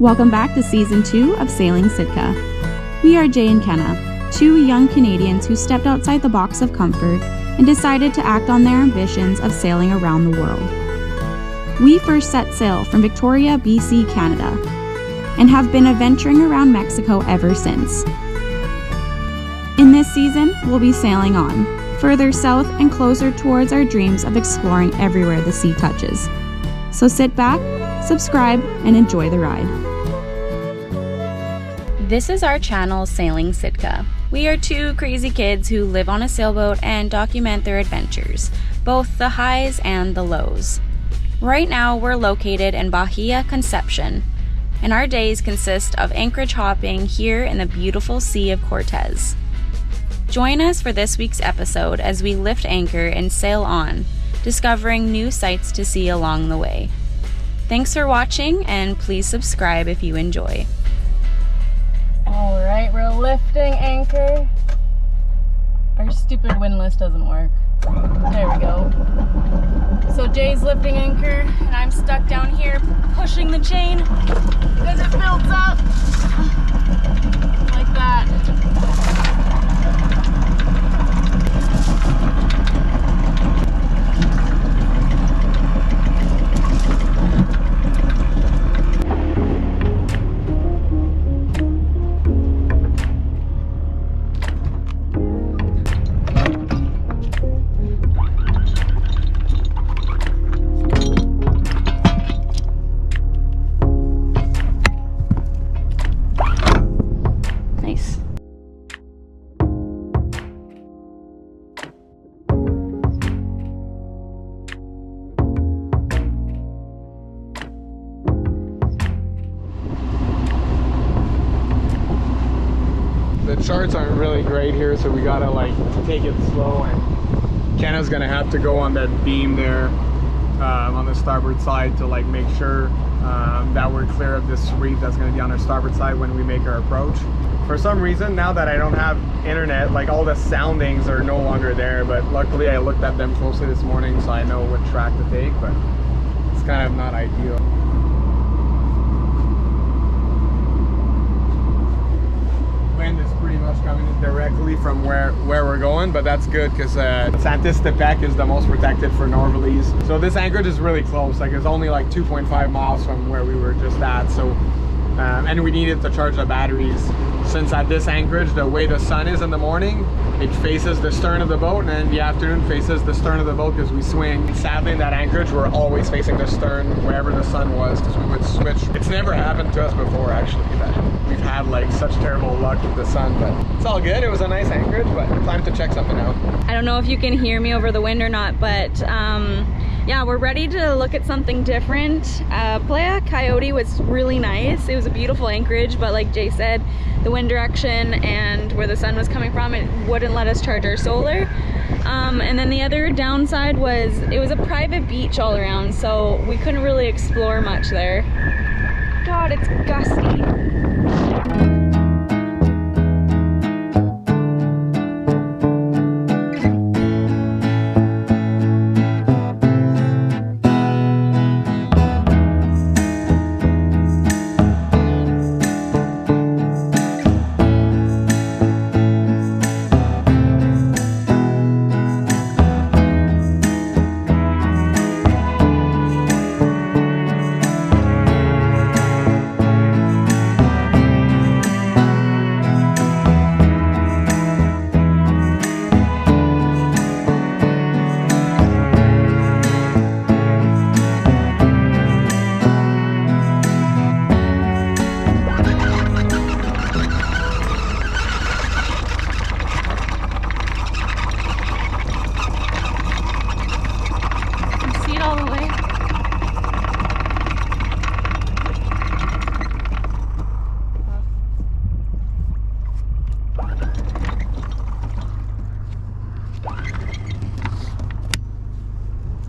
Welcome back to Season 2 of Sailing Sitka. We are Jay and Kenna, two young Canadians who stepped outside the box of comfort and decided to act on their ambitions of sailing around the world. We first set sail from Victoria, BC, Canada, and have been adventuring around Mexico ever since. In this season, we'll be sailing on, further south and closer towards our dreams of exploring everywhere the sea touches. So sit back, subscribe, and enjoy the ride. This is our channel, Sailing Sitka. We are two crazy kids who live on a sailboat and document their adventures, both the highs and the lows. Right now, we're located in Baja, Conception, and our days consist of anchorage hopping here in the beautiful Sea of Cortez. Join us for this week's episode as we lift anchor and sail on, discovering new sights to see along the way. Thanks for watching, and please subscribe if you enjoy. All right, we're lifting anchor. Our stupid windlass doesn't work. There we go. So Jay's lifting anchor, and I'm stuck down here pushing the chain because it builds up like that. The charts aren't really great here, so we gotta like take it slow, and Kenna's gonna have to go on that beam there on the starboard side to like make sure that we're clear of this reef that's gonna be on our starboard side when we make our approach. For some reason, now that I don't have internet, like all the soundings are no longer there, but luckily I looked at them closely this morning so I know what track to take, but it's kind of not ideal. Wind is pretty much coming in directly from where we're going, but that's good because Saint-Estepec is the most protected for northerlies. So this anchorage is really close, like it's only like 2.5 miles from where we were just at. So and we needed to charge the batteries, since at this anchorage the way the sun is in the morning, it faces the stern of the boat, and then in the afternoon faces the stern of the boat because we swing. Sadly in that anchorage we're always facing the stern wherever the sun was, because we would switch. It's never happened to us before actually that we've had like such terrible luck with the sun, but it's all good. It was a nice anchorage, but time to check something out. I don't know if you can hear me over the wind or not, but yeah, we're ready to look at something different. Playa Coyote was really nice. It was a beautiful anchorage, but like Jay said, the wind direction and where the sun was coming from, it wouldn't let us charge our solar. And then the other downside was it was a private beach all around, so we couldn't really explore much there. God, it's gusty.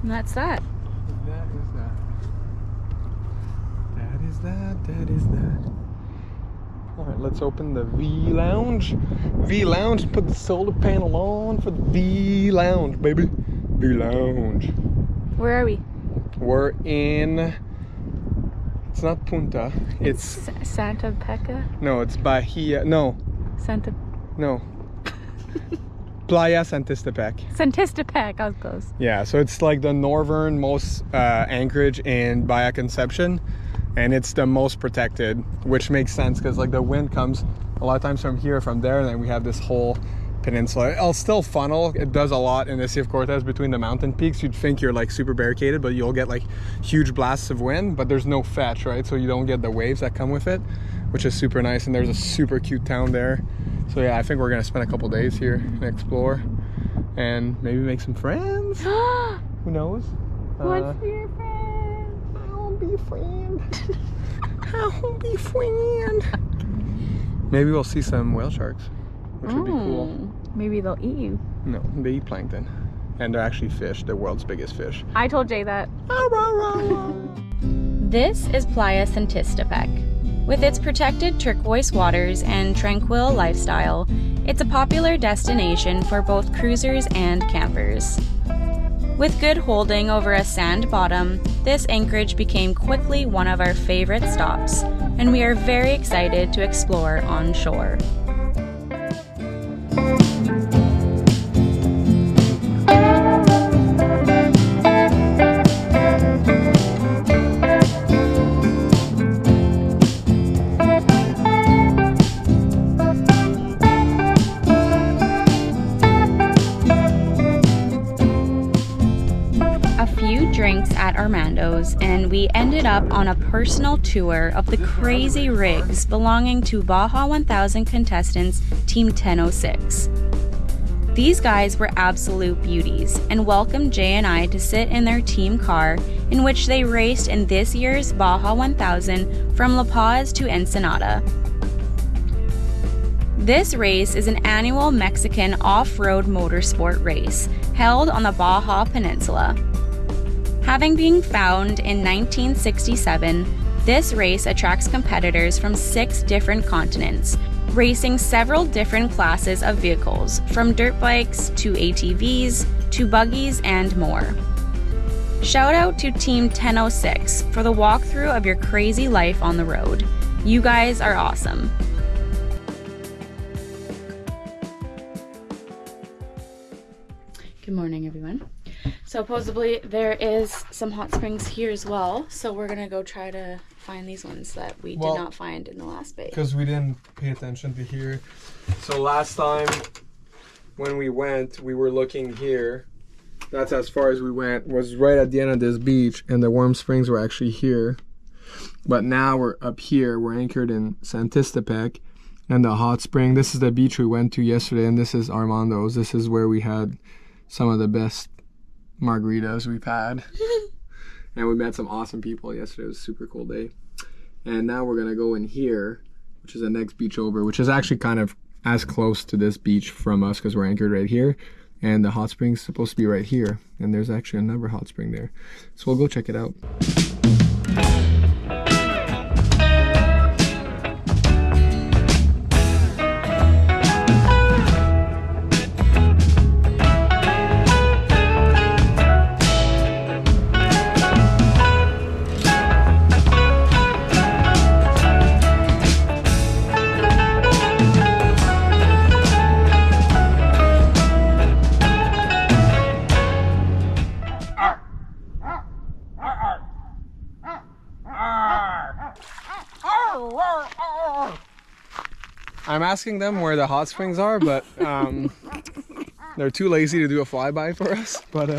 And that's that. That is that. All right, let's open the V Lounge. V Lounge, and put the solar panel on for the V Lounge, baby. V Lounge. Where are we? We're in It's not Punta. It's Santa Pecca? no. It's Bahia. No. Santa... No. Playa Santistepec. Santistepec, I was close. Yeah, so it's like the northernmost anchorage in Baja Conception, and it's the most protected, which makes sense because like the wind comes a lot of times from here, from there, and then we have this whole peninsula. It'll still funnel. It does a lot in the Sea of Cortez between the mountain peaks. You'd think you're like super barricaded, but you'll get like huge blasts of wind, but there's no fetch, right? So you don't get the waves that come with it, which is super nice. And there's a super cute town there. So yeah, I think we're gonna spend a couple days here and explore and maybe make some friends. Who knows? What's your friend? I'll be a friend. I'll be a friend. Maybe we'll see some whale sharks, which would be cool. Maybe they'll eat you. No, they eat plankton. And they're actually fish, the world's biggest fish. I told Jay that. This is Playa Santistepec. With its protected turquoise waters and tranquil lifestyle, it's a popular destination for both cruisers and campers. With good holding over a sand bottom, this anchorage became quickly one of our favorite stops, and we are very excited to explore on shore. Drinks at Armando's, and we ended up on a personal tour of the crazy rigs belonging to Baja 1000 contestants Team 1006. These guys were absolute beauties and welcomed Jay and I to sit in their team car, in which they raced in this year's Baja 1000 from La Paz to Ensenada. This race is an annual Mexican off-road motorsport race held on the Baja Peninsula. Having been found in 1967, this race attracts competitors from 6 different continents, racing several different classes of vehicles, from dirt bikes to ATVs to buggies and more. Shout out to Team 1006 for the walkthrough of your crazy life on the road. You guys are awesome. Good morning, everyone. Supposedly there is some hot springs here as well, so we're gonna go try to find these ones that we did not find in the last bay. Because we didn't pay attention to here. So last time when we went, we were looking here. That's as far as we went, was right at the end of this beach, and the warm springs were actually here. But now we're up here, we're anchored in Santistepec, and the hot spring. This is the beach we went to yesterday, and this is Armando's. This is where we had some of the best margaritas we've had. And we met some awesome people yesterday. It was a super cool day. And now we're gonna go in here, which is the next beach over, which is actually kind of as close to this beach from us because we're anchored right here. And the hot spring's supposed to be right here. And there's actually another hot spring there. So we'll go check it out. I'm asking them where the hot springs are, but they're too lazy to do a flyby for us. But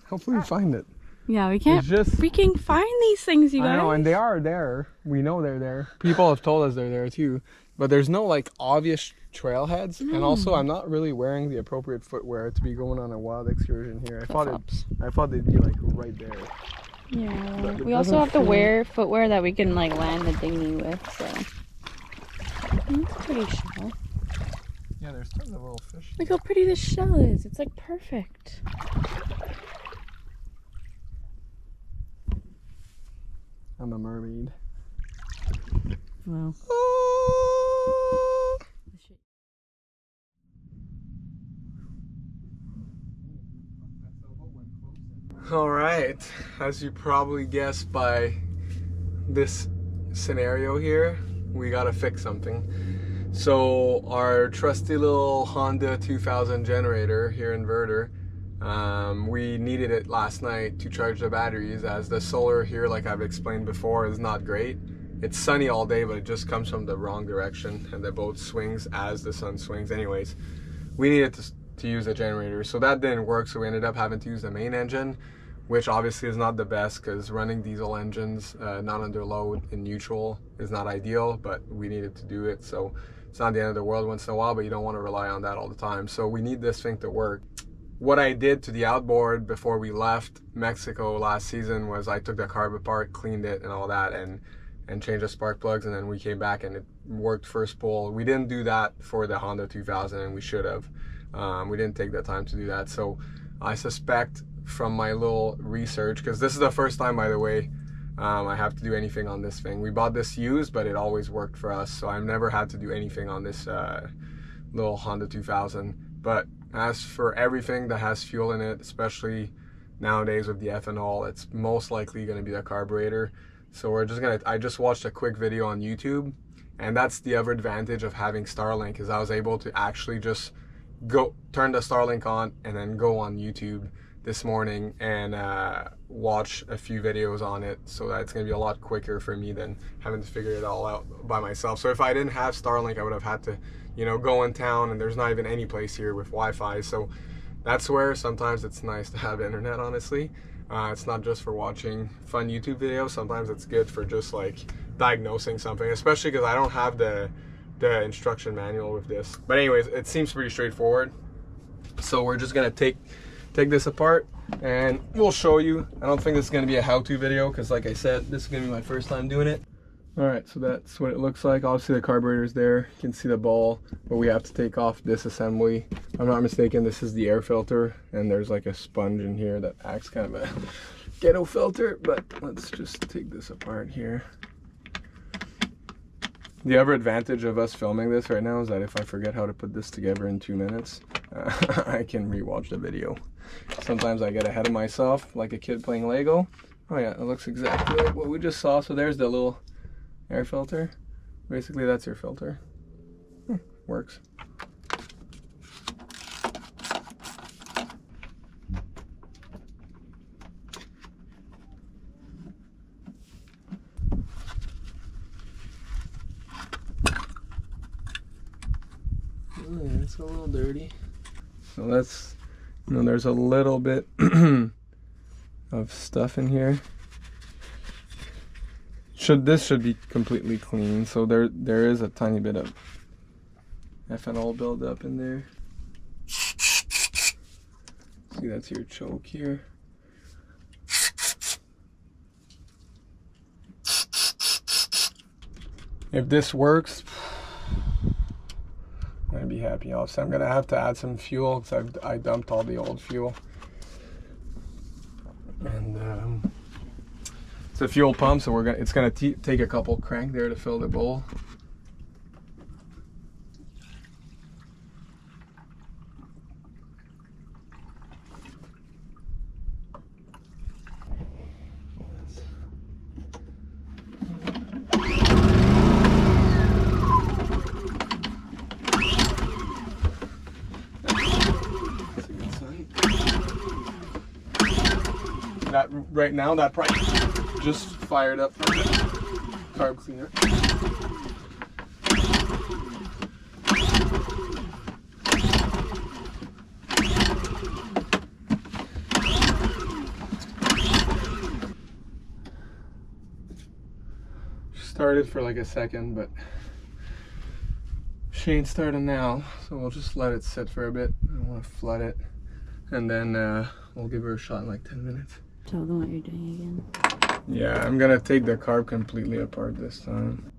hopefully we find it. Yeah, we can't freaking find these things, you guys. I know, and they are there. We know they're there. People have told us they're there too. But there's no like obvious trailheads. And also I'm not really wearing the appropriate footwear to be going on a wild excursion here. I thought they'd be like right there. Yeah, we also have to wear footwear that we can like land the dinghy with, so. It's pretty shell. Yeah, there's tons of little fish. Look how pretty this shell is. It's like perfect. I'm a mermaid. Wow. All right, as you probably guessed by this scenario here. We gotta fix something. So our trusty little Honda 2000 generator here, inverter, we needed it last night to charge the batteries, as the solar here, like I've explained before, is not great. It's sunny all day, but it just comes from the wrong direction, and the boat swings as the sun swings. Anyways, we needed to use a generator, so that didn't work, so we ended up having to use the main engine, which obviously is not the best, because running diesel engines not under load in neutral is not ideal, but we needed to do it. So it's not the end of the world once in a while, but you don't want to rely on that all the time. So we need this thing to work. What I did to the outboard before we left Mexico last season was I took the carb apart, cleaned it and all that, and changed the spark plugs, and then we came back and it worked first pull. We didn't do that for the Honda 2000, and we should have. We didn't take the time to do that. So I suspect from my little research, because this is the first time, by the way, I have to do anything on this thing. We bought this used, but it always worked for us, so I've never had to do anything on this little Honda 2000. But as for everything that has fuel in it, especially nowadays with the ethanol, it's most likely going to be the carburetor. So I just watched a quick video on YouTube, and that's the other advantage of having Starlink, is I was able to actually just turn the Starlink on and then go on YouTube this morning and watch a few videos on it, so that it's going to be a lot quicker for me than having to figure it all out by myself. So if I didn't have Starlink, I would have had to, you know, go in town, and there's not even any place here with Wi-Fi. So that's where sometimes it's nice to have internet, honestly. It's not just for watching fun YouTube videos. Sometimes it's good for just like diagnosing something, especially because I don't have the instruction manual with this. But anyways, it seems pretty straightforward. So we're just gonna take this apart and we'll show you. I don't think this is gonna be a how-to video, because like I said, this is gonna be my first time doing it. All right, so that's what it looks like. Obviously the carburetor's there, you can see the ball, but we have to take off this assembly. If I'm not mistaken, this is the air filter, and there's like a sponge in here that acts kind of a ghetto filter, but let's just take this apart here. The other advantage of us filming this right now is that if I forget how to put this together in 2 minutes, I can rewatch the video. Sometimes I get ahead of myself, like a kid playing Lego. Oh yeah, it looks exactly like what we just saw. So there's the little air filter. Basically that's your filter. Works. It's a little dirty. So that's, you know, there's a little bit of stuff in here. This should be completely clean. So there is a tiny bit of ethanol buildup in there. See, that's your choke here. If this works, I'm gonna be happy. Also, I'm gonna have to add some fuel because I dumped all the old fuel. And it's a fuel pump, so it's gonna take a couple crank there to fill the bowl. That right now, that probably just fired up the carb cleaner. Started for like a second, but she ain't starting now, so we'll just let it sit for a bit. I want to flood it, and then we'll give her a shot in like 10 minutes. Tell them what you're doing again. Yeah, I'm gonna take the carb completely apart this time.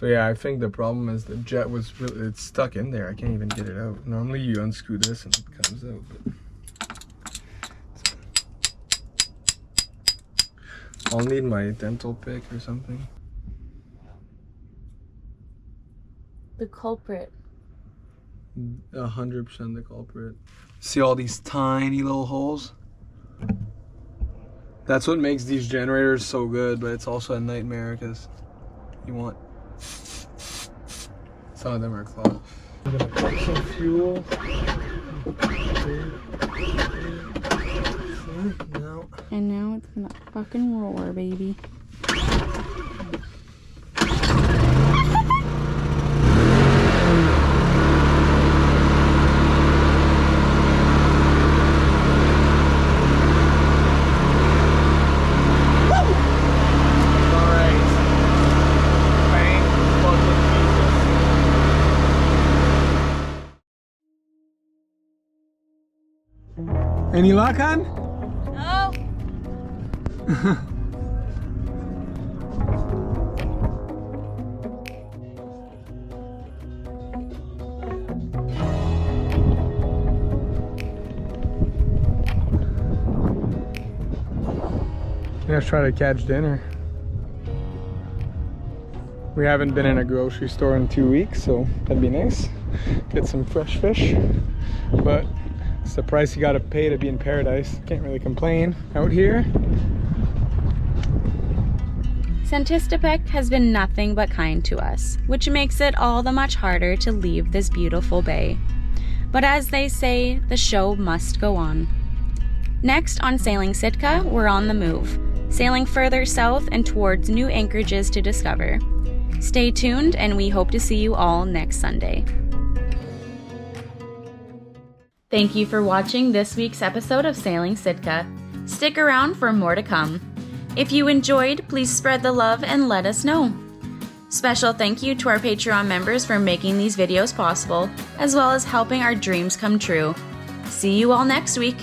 So yeah, I think the problem is the jet was really, it's stuck in there. I can't even get it out. Normally you unscrew this and it comes out. But... I'll need my dental pick or something. The culprit. 100% the culprit. See all these tiny little holes? That's what makes these generators so good, but it's also a nightmare because you want... Some of them are clogged. I'm gonna put some fuel. No. And now it's gonna fucking roar, baby. Any luck, hon? No. Let's try to catch dinner. We haven't been in a grocery store in 2 weeks, so that'd be nice. Get some fresh fish. But it's the price you gotta pay to be in paradise. Can't really complain out here. Santistepec has been nothing but kind to us, which makes it all the much harder to leave this beautiful bay. But as they say, the show must go on. Next on Sailing Sitka, we're on the move, sailing further south and towards new anchorages to discover. Stay tuned, and we hope to see you all next Sunday. Thank you for watching this week's episode of Sailing Sitka. Stick around for more to come. If you enjoyed, please spread the love and let us know. Special thank you to our Patreon members for making these videos possible, as well as helping our dreams come true. See you all next week.